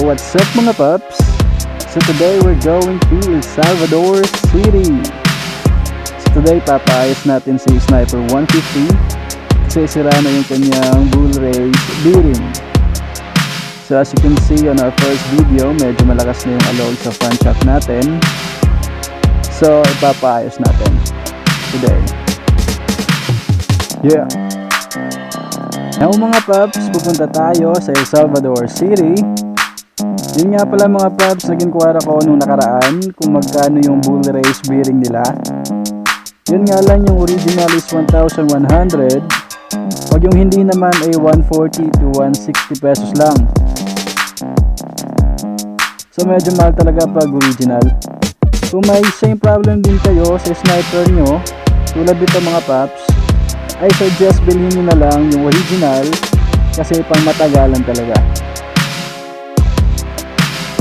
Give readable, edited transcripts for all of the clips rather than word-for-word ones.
what's up mga paps? So today we're going to El Salvador City. So today papaayos natin si SNIPER150 kasi sira na yung kanyang bull race bearing. So as you can see on our first video, medyo malakas na yung alog sa front shock natin. So ipapaayos natin today. Yeah. Now mga paps, pupunta tayo sa El Salvador City. Yun nga pala mga paps, nag-inquire ako nung nakaraan kung magkano yung bull race bearing nila. Yun nga lang, yung original is 1,100. Pag yung hindi naman ay 140 to 160 pesos lang. So medyo mahal talaga pag original. Kung may same problem din kayo sa sniper nyo, tulad dito mga paps, I suggest bilhin nyo na lang yung original kasi pang matagalan talaga.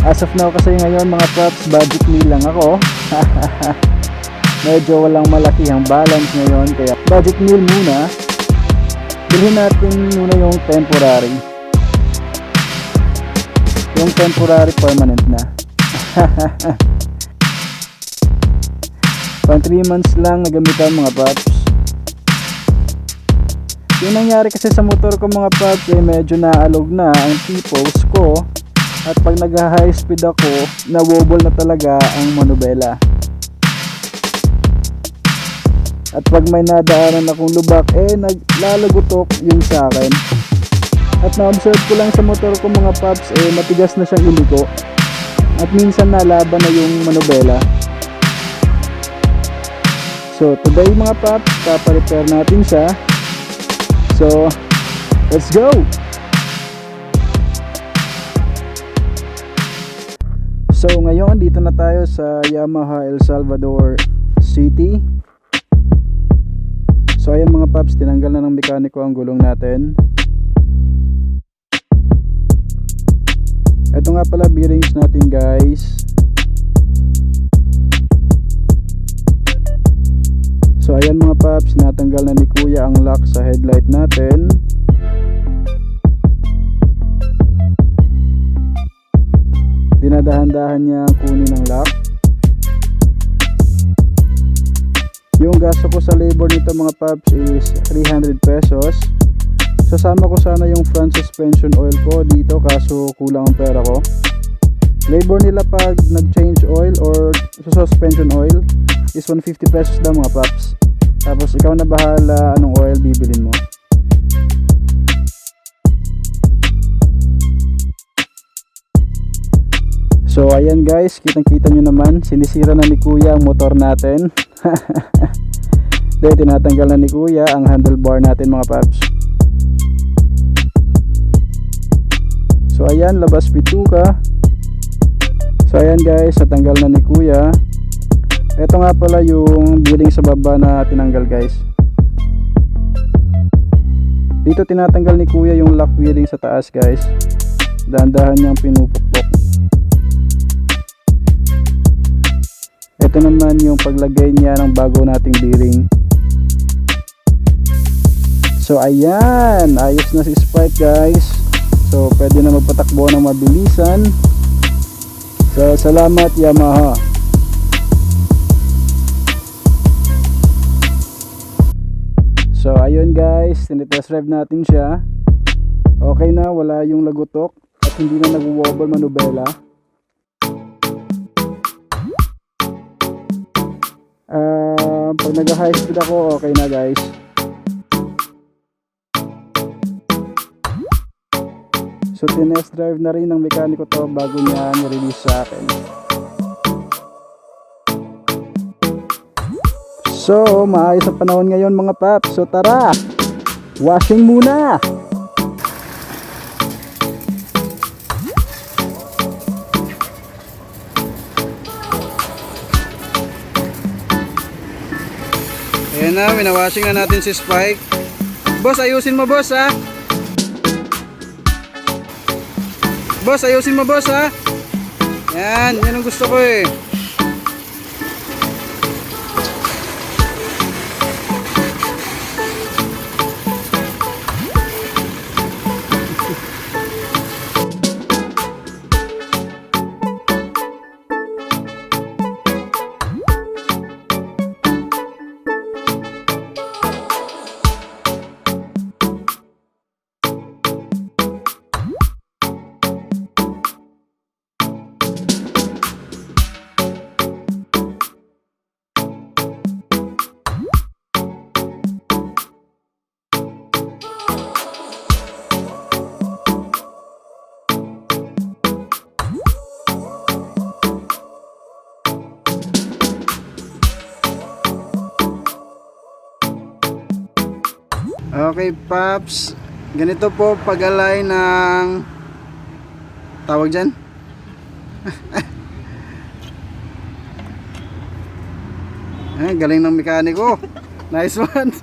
As of now kasi ngayon mga paps, budget meal lang ako. Medyo walang malakihang balance ngayon kaya budget meal muna. Bilhin natin muna yung temporary. Yung temporary permanent na. Pang 3 months lang nagamitan mga paps. Yung nangyari kasi sa motor ko mga paps ay medyo naalog na ang T-post ko at pag nag-high speed ako nawobol na talaga ang manubela. At pag may nadaanan akong lubak naglalagutok yung sa akin. At na-observe ko lang sa motor ko mga paps matigas na siyang iliko at minsan nalaban na yung manubela. So today mga paps, paparepair natin siya. So, let's go! So, ngayon, dito na tayo sa Yamaha El Salvador City. So, ayan mga paps, tinanggal na ng mekaniko ang gulong natin. Ito nga pala bearings natin guys. So ayan mga paps, natanggal na ni kuya ang lock sa headlight natin. Dinadahan-dahan niya kunin ang lock. Yung gasto ko sa labor nito mga paps is 300 pesos. Sasama ko sana yung front suspension oil ko dito kaso kulang ang pera ko. Labor nila pag nag-change oil or suspension oil is 150 pesos daw mga paps. Tapos ikaw na bahala anong oil bibilin mo. So ayan guys, kitang-kita nyo naman, sinisira na ni kuya ang motor natin. Dahil tinatanggal na ni kuya ang handlebar natin mga paps. So ayan, labas bituka. So ayan guys, natanggal na ni kuya. Ito nga pala yung bearing sa baba na tinanggal guys. Dito tinatanggal ni kuya yung lock bearing sa taas guys. Dahan-dahan niyang pinupukpok. Ito naman yung paglagay niya ng bago nating bearing. So ayan, ayos na si Sprite guys. So pwede na magpatakbo ng mabilisan. So salamat Yamaha. So ayun guys, tinitest drive natin siya. Okay na, wala yung lagutok at hindi na nag-wobble manubela. Pag nag-high speed ako, okay na guys. So tinest drive na rin ng mekaniko to bago niya ni-release sa akin. So, maayos ang panahon ngayon mga paps. So tara, washing muna. Ayan na, winawashing na natin si Spike. Boss, ayusin mo boss ha. Boss, ayusin mo boss ha. Yan ang gusto ko eh. Okay, Paps. Ganito po pag-alay ng tawag dyan. Galing ng mekaniko. Nice one.